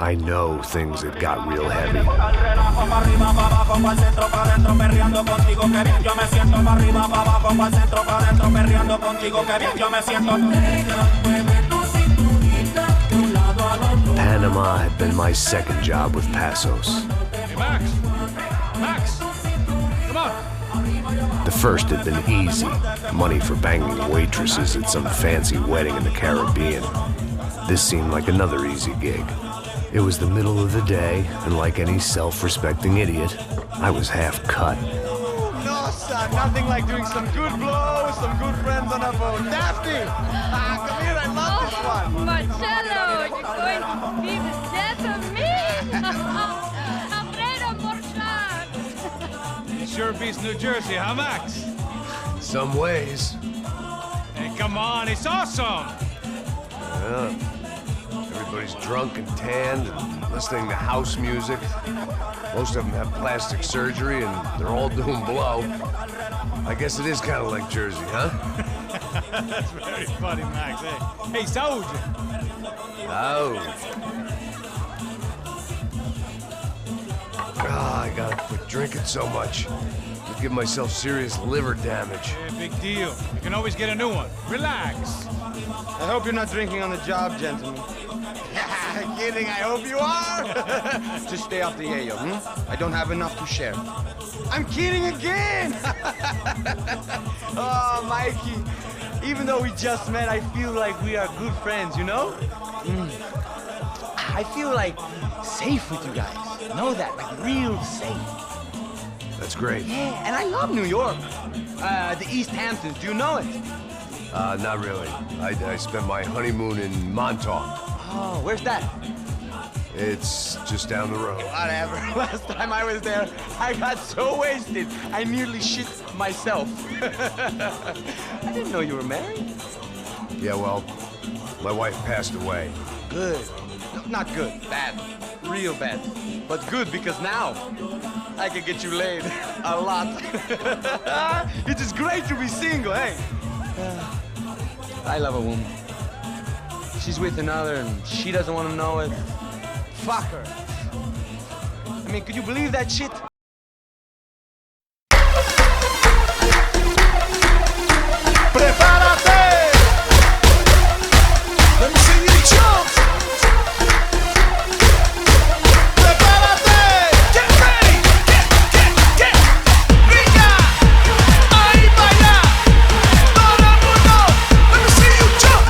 I know things had got real heavy. Panama had been my second job with Passos. Hey, Max! Max! Come on! The first had been easy. Money for banging waitresses at some fancy wedding in the Caribbean. This seemed like another easy gig. It was the middle of the day, and like any self-respecting idiot, I was half cut. No, son, nothing like doing some good blows, some good friends on a boat. Daphne! Come here, I love this one. Marcello, you're going to be the death of me? Alfredo Morchan. It sure beats New Jersey, huh, Max? Some ways. Hey, come on, it's awesome! Yeah. Everybody's drunk and tanned and listening to house music. Most of them have plastic surgery and they're all doing blow. I guess it is kind of like Jersey, huh? That's very funny, Max. Hey, Saúde! Oh. I gotta quit drinking so much. I'll give myself serious liver damage. Yeah, big deal. You can always get a new one. Relax. I hope you're not drinking on the job, gentlemen. Kidding, I hope you are. Just stay off the yayo, I don't have enough to share. I'm kidding again. Oh, Mikey, even though we just met, I feel like we are good friends, you know? I feel like safe with you guys. Know that, like real safe. That's great. Yeah, and I love New York. The East Hamptons, do you know it? Not really. I spent my honeymoon in Montauk. Oh, where's that? It's just down the road. Whatever. Last time I was there, I got so wasted, I nearly shit myself. I didn't know you were married. Yeah, well, my wife passed away. Good. No, not good. Bad. Real bad. But good because now I can get you laid a lot. It is great to be single, hey? I love a woman. She's with another and she doesn't want to know it. Fuck her. I mean, could you believe that shit? Prepárate! Let me see you jump! Prepárate! Get ready! Get! Brinca! Ahí baila! Todo el mundo! Let me see you jump!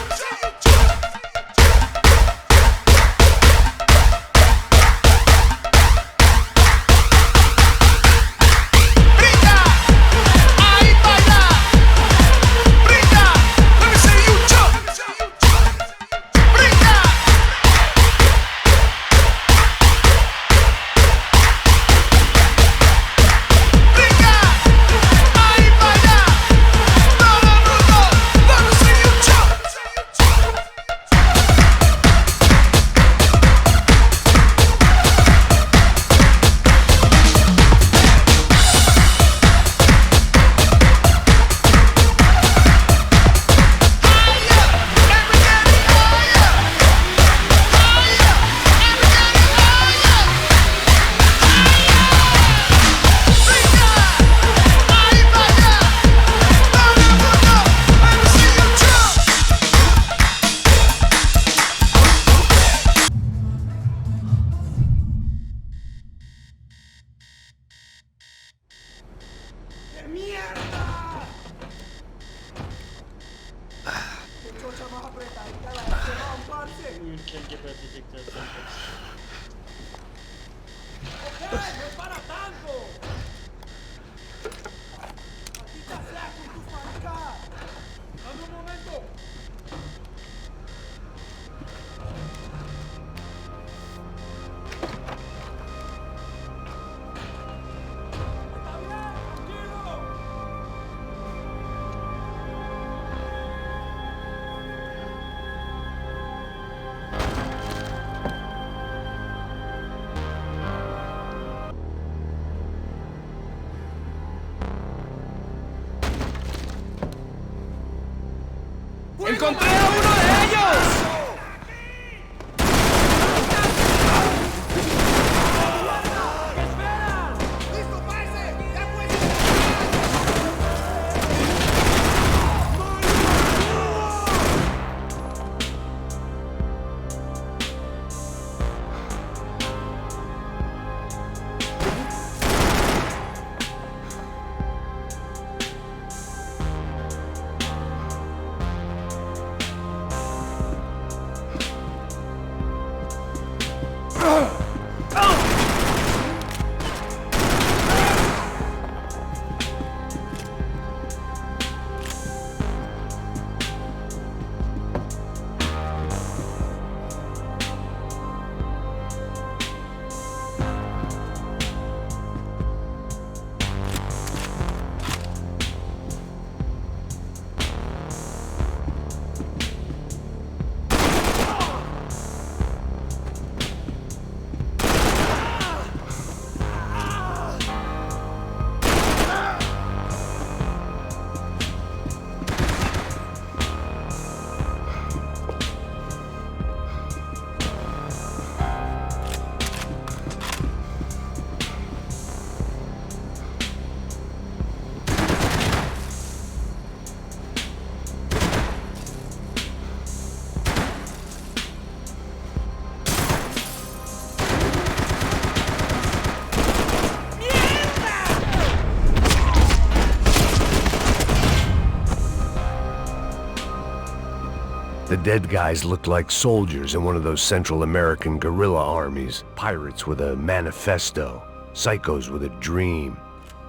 The dead guys looked like soldiers in one of those Central American guerrilla armies. Pirates with a manifesto. Psychos with a dream.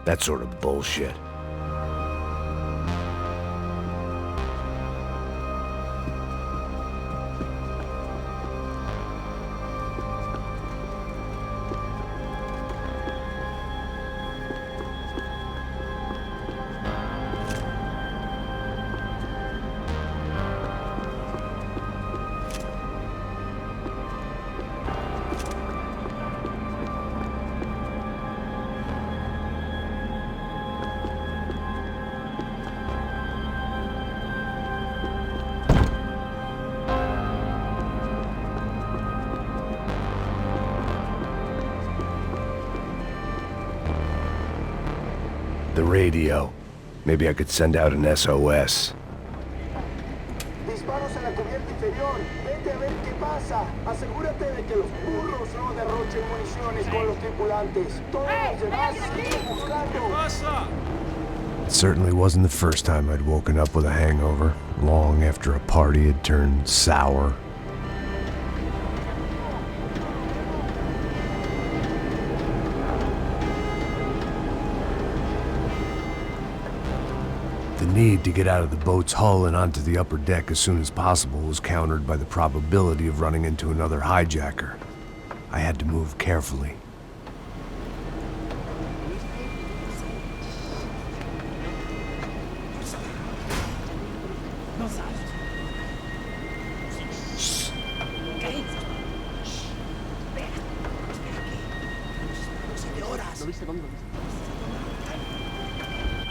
That sort of bullshit. The radio. Maybe I could send out an SOS. Disparos en la cubierta inferior. Vete a ver qué pasa. Asegúrate de que los burros no derrochen municiones con los tripulantes. Todos los demás siguen buscando. It certainly wasn't the first time I'd woken up with a hangover, long after a party had turned sour. The need to get out of the boat's hull and onto the upper deck as soon as possible was countered by the probability of running into another hijacker. I had to move carefully.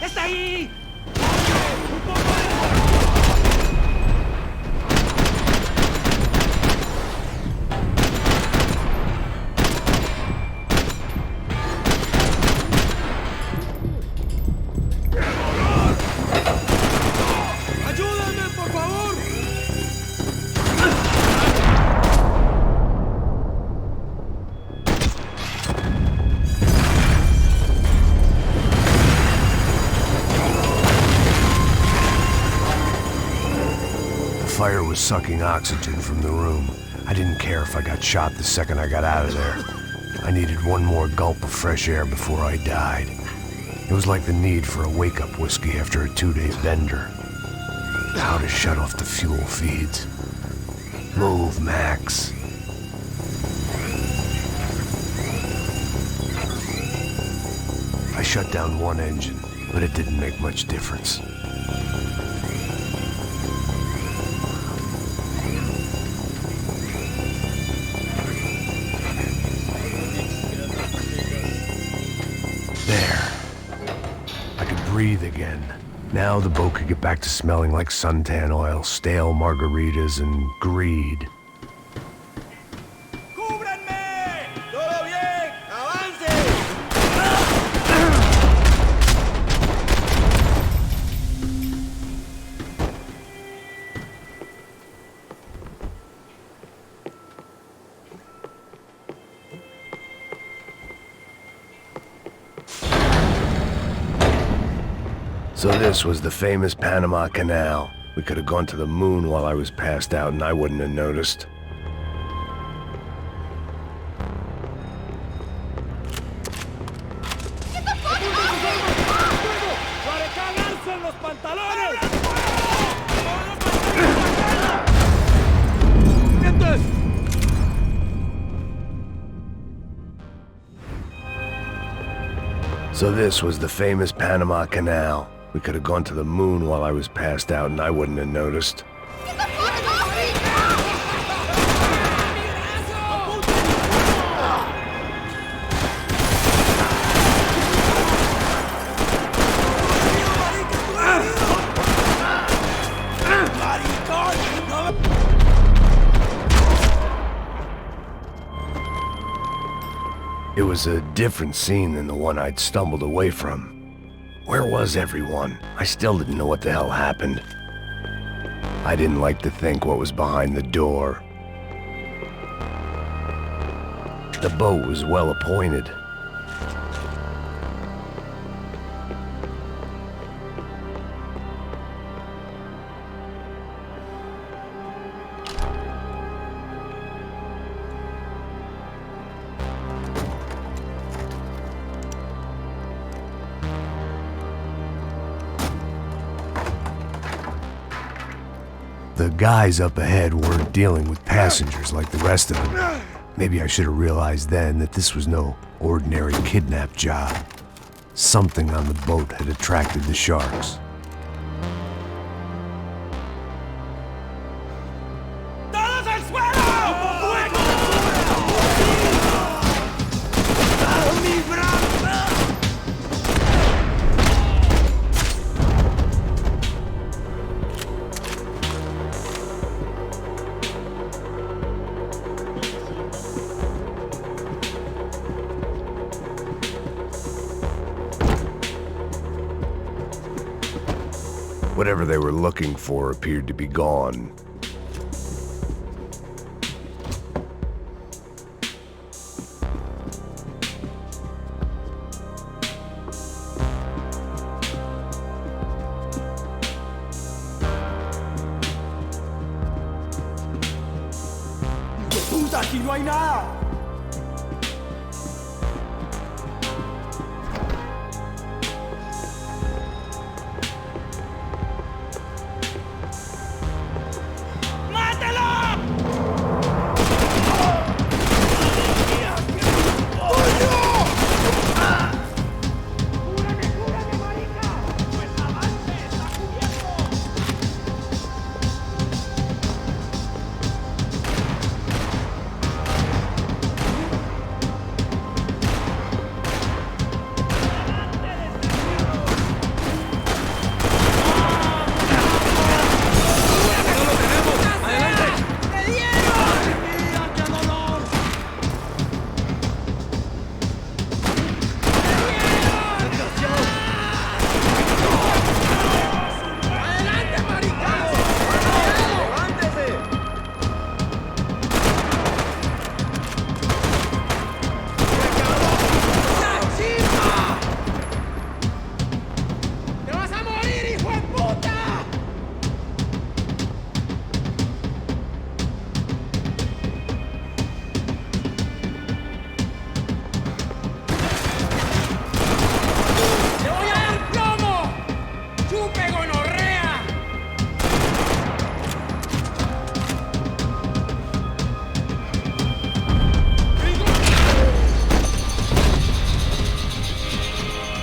¡Está ahí! ¡Ayúdame, por favor! The fire was sucking oxygen from the room. I didn't care if I got shot the second I got out of there. I needed one more gulp of fresh air before I died. It was like the need for a wake-up whiskey after a 2-day bender. How to shut off the fuel feeds. Move, Max. I shut down one engine, but it didn't make much difference. There. I could breathe again. Now the boat could get back to smelling like suntan oil, stale margaritas, and greed. ¡Cúbranme! ¡Todo bien! ¡Avance! So this was the famous Panama Canal. We could have gone to the moon while I was passed out and I wouldn't have noticed. So this was the famous Panama Canal. We could have gone to the moon while I was passed out and I wouldn't have noticed. It was a different scene than the one I'd stumbled away from. Where was everyone? I still didn't know what the hell happened. I didn't like to think what was behind the door. The boat was well appointed. The guys up ahead weren't dealing with passengers like the rest of them. Maybe I should have realized then that this was no ordinary kidnap job. Something on the boat had attracted the sharks. ¡Todos al suelo! ¡Fuego! ¡Mi brazo! Whatever they were looking for appeared to be gone. ¡Puta, aquí no hay nada!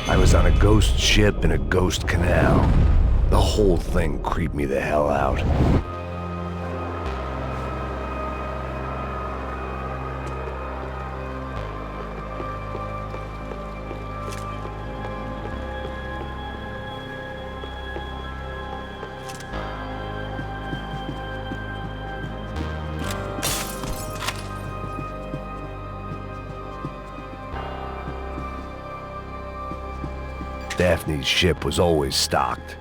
I was on a ghost ship in a ghost canal. The whole thing creeped me the hell out. Daphne's ship was always stocked.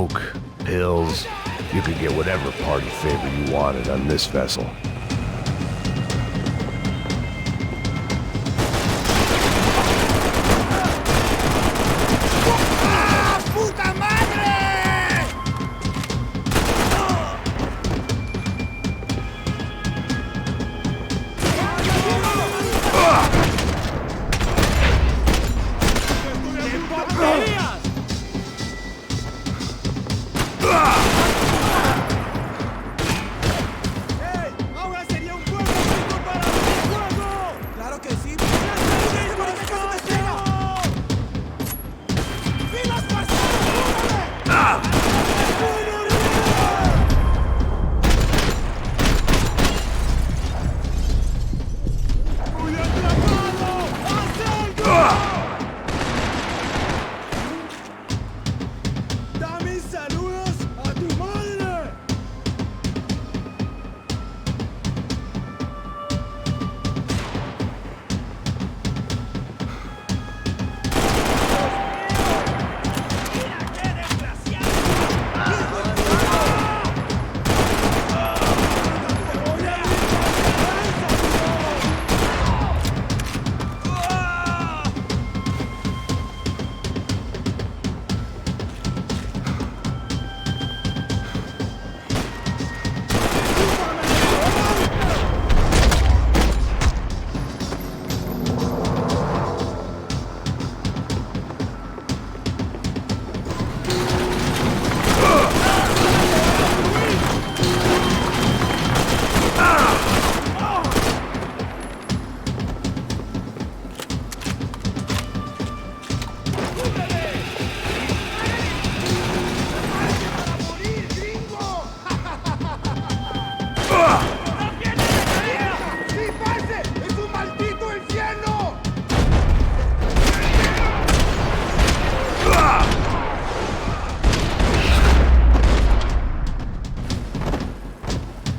coke, pills. You could get whatever party favor you wanted on this vessel.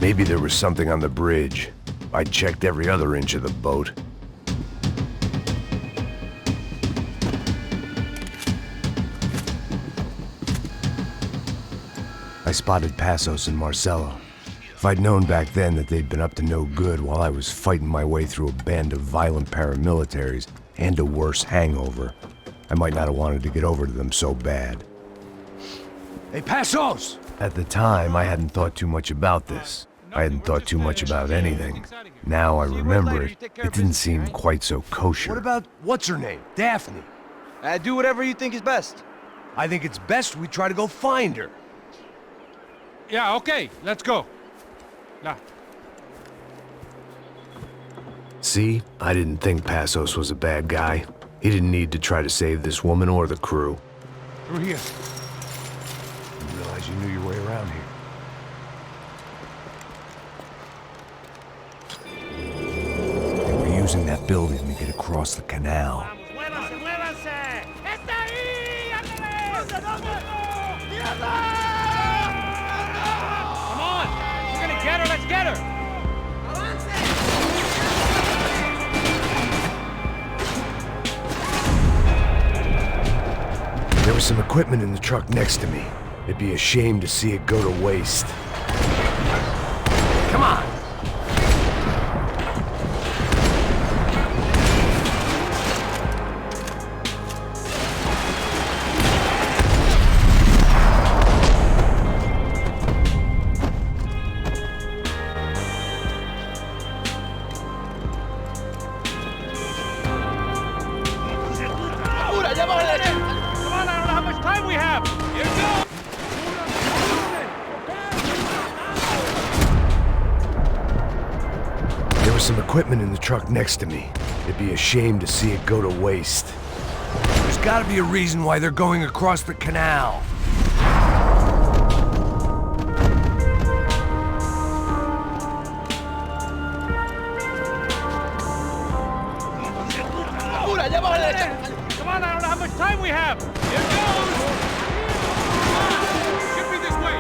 Maybe there was something on the bridge. I checked every other inch of the boat. I spotted Passos and Marcelo. If I'd known back then that they'd been up to no good while I was fighting my way through a band of violent paramilitaries and a worse hangover, I might not have wanted to get over to them so bad. Hey, Passos! At the time, I hadn't thought too much about this. I hadn't thought too much about anything. Now I remember it, it didn't seem quite so kosher. What about, what's her name? Daphne. Do whatever you think is best. I think it's best we try to go find her. Yeah, okay, let's go. Yeah. See, I didn't think Passos was a bad guy. He didn't need to try to save this woman or the crew. Through here. Didn't realize you knew your way around here. They were using that building to get across the canal. Come on! We're gonna get her, let's get her! There was some equipment in the truck next to me. It'd be a shame to see it go to waste. Come on! There was some equipment in the truck next to me. It'd be a shame to see it go to waste. There's gotta be a reason why they're going across the canal. Come on, I don't know how much time we have! Here goes! Should be this way!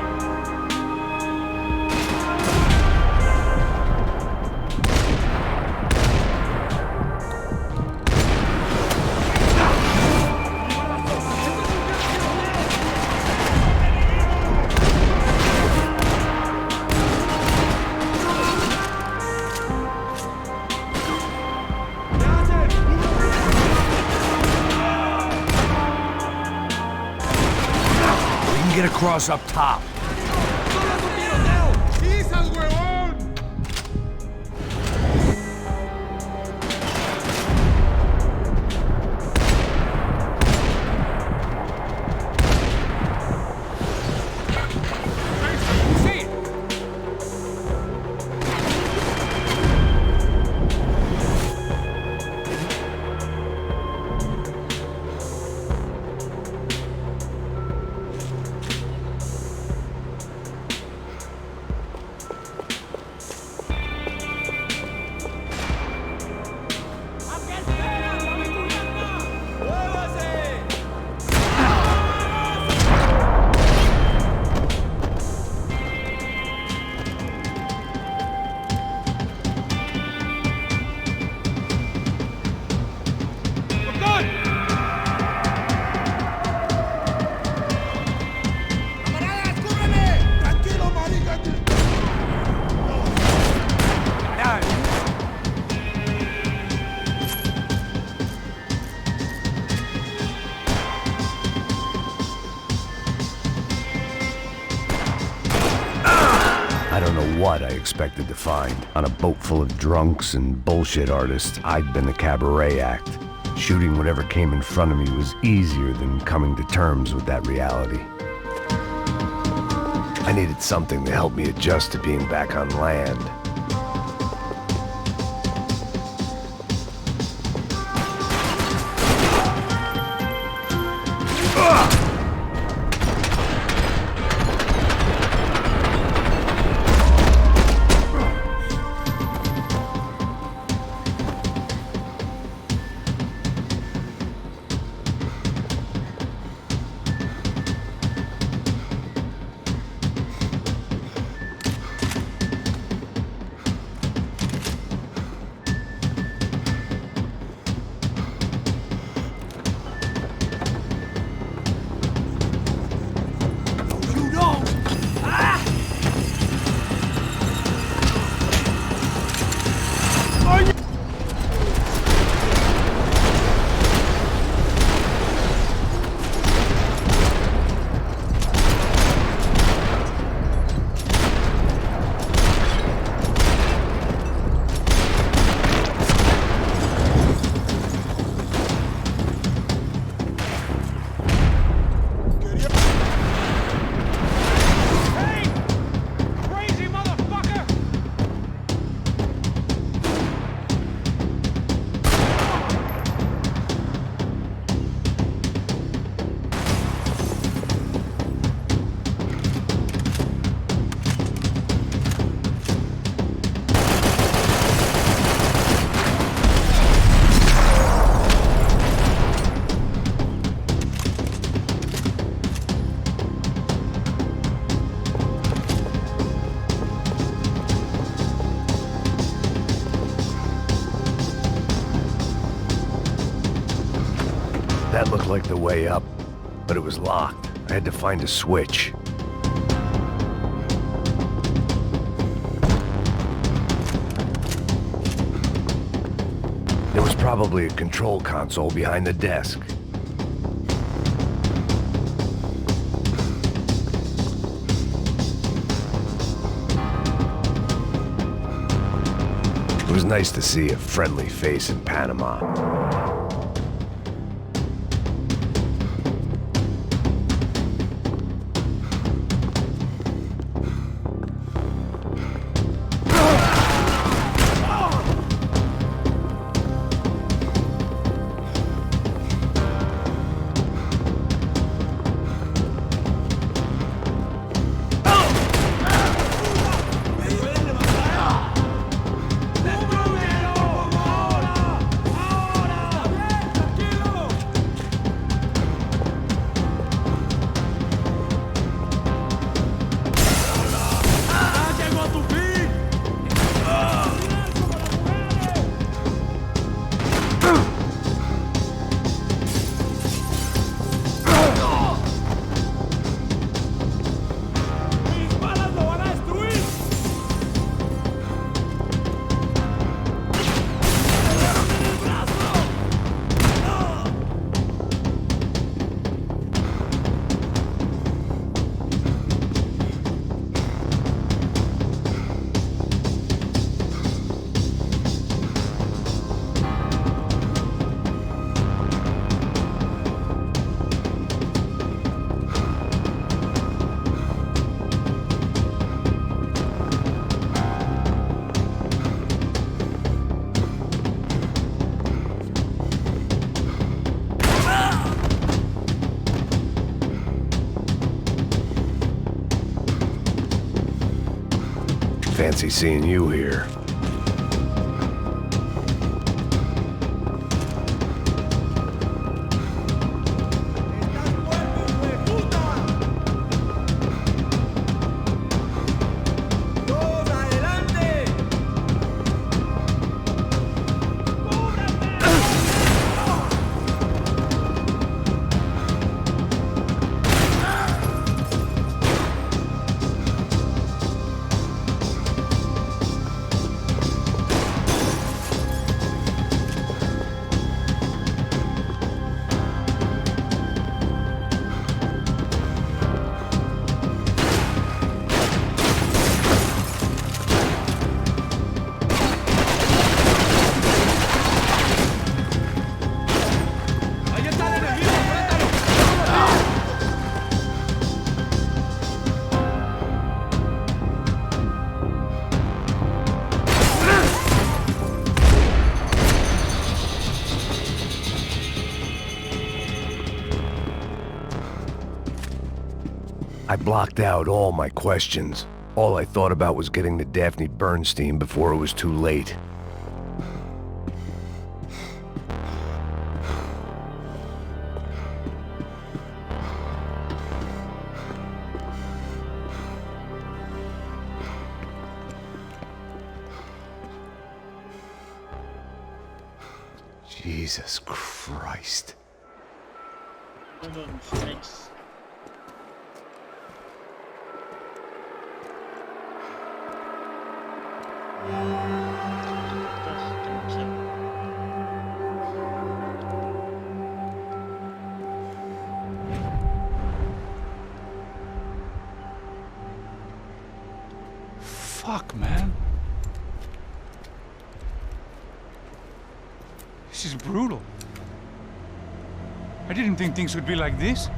cross up top. I don't know what I expected to find. On a boat full of drunks and bullshit artists, I'd been the cabaret act. Shooting whatever came in front of me was easier than coming to terms with that reality. I needed something to help me adjust to being back on land. That looked like the way up, but it was locked. I had to find a switch. There was probably a control console behind the desk. It was nice to see a friendly face in Panama. fancy seeing you here. I blocked out all my questions. All I thought about was getting to Daphne Bernstein before it was too late. Jesus Christ. Fuck, man. This is brutal. I didn't think things would be like this.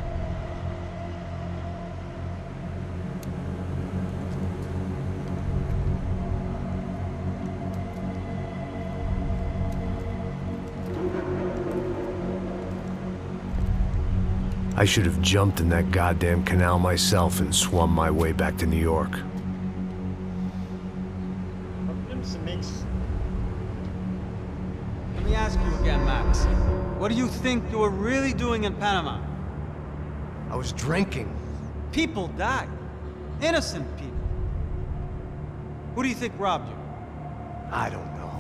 I should have jumped in that goddamn canal myself and swum my way back to New York. Let me ask you again, Max. What do you think you were really doing in Panama? I was drinking. People died. Innocent people. Who do you think robbed you? I don't know.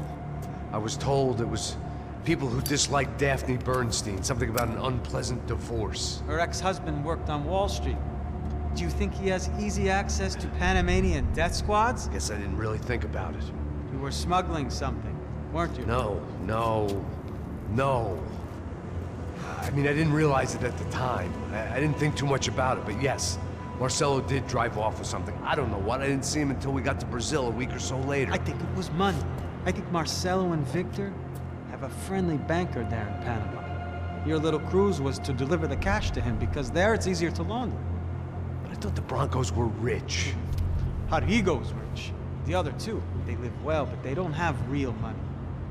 I was told it was people who disliked Daphne Bernstein, something about an unpleasant divorce. Her ex-husband worked on Wall Street. Do you think he has easy access to Panamanian death squads? Guess I didn't really think about it. You were smuggling something, weren't you? No. I mean, I didn't realize it at the time. I didn't think too much about it, but yes, Marcelo did drive off with something. I don't know what. I didn't see him until we got to Brazil a week or so later. I think it was money. I think Marcelo and Victor have a friendly banker there in Panama. Your little cruise was to deliver the cash to him because there it's easier to launder. But I thought the Broncos were rich. Rodrigo's rich. The other two, they live well, but they don't have real money.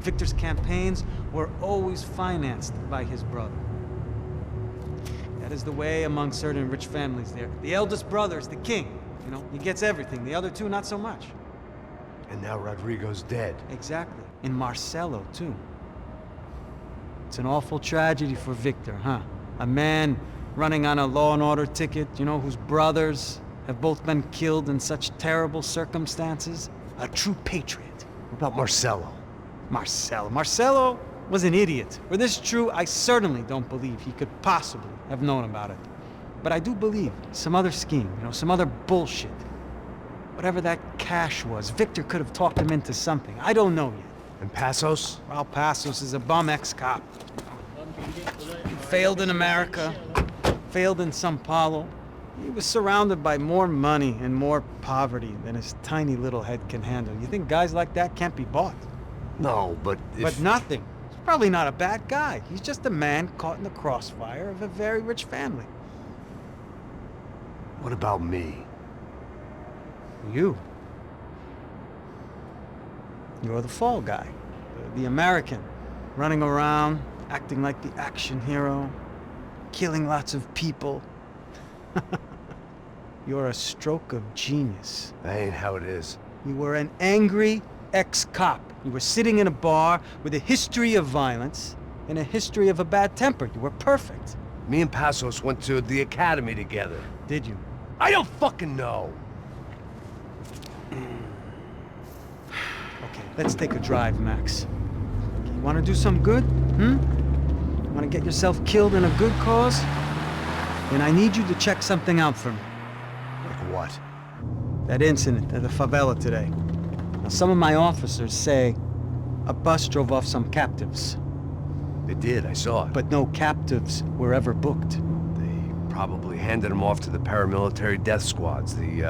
Victor's campaigns were always financed by his brother. That is the way among certain rich families there. The eldest brother is the king. You know, he gets everything. The other two, not so much. And now Rodrigo's dead. Exactly. And Marcelo, too. It's an awful tragedy for Victor, huh? A man running on a law and order ticket, you know, whose brothers have both been killed in such terrible circumstances. A true patriot. What about Marcelo? Marcelo was an idiot. Were this true, I certainly don't believe he could possibly have known about it. But I do believe some other scheme, you know, some other bullshit. Whatever that cash was, Victor could have talked him into something. I don't know yet. And Passos? Well, Passos is a bum ex-cop. He failed in America, failed in Sao Paulo. He was surrounded by more money and more poverty than his tiny little head can handle. You think guys like that can't be bought? No, but if... But nothing. He's probably not a bad guy. He's just a man caught in the crossfire of a very rich family. What about me? You. You're the fall guy. The American. Running around, acting like the action hero. Killing lots of people. You're a stroke of genius. That ain't how it is. You were an angry ex-cop. You were sitting in a bar with a history of violence and a history of a bad temper. You were perfect. Me and Passos went to the academy together. Did you? I don't fucking know. Okay, let's take a drive, Max. Okay, you want to do some good? Want to get yourself killed in a good cause? Then I need you to check something out for me. Like what? That incident at the favela today. Now, some of my officers say a bus drove off some captives, They did, I saw it. but no captives were ever booked. They probably handed them off to the paramilitary death squads, the,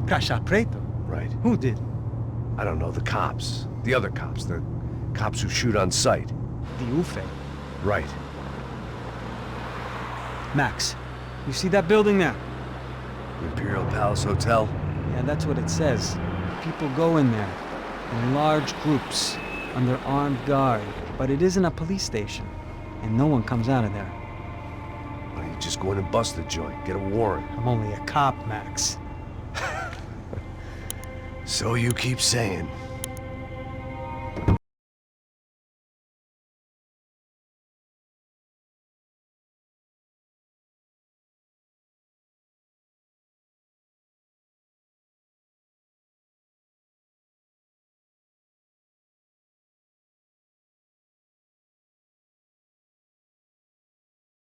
Caixa Preto? Right. Who did? I don't know, the cops. The other cops, the cops who shoot on sight. The UFE. Right. Max, you see that building there? The Imperial Palace Hotel? Yeah, that's what it says. People go in there in large groups under armed guard, but it isn't a police station, and no one comes out of there. Why don't you just go in and bust the joint, get a warrant? I'm only a cop, Max. So you keep saying.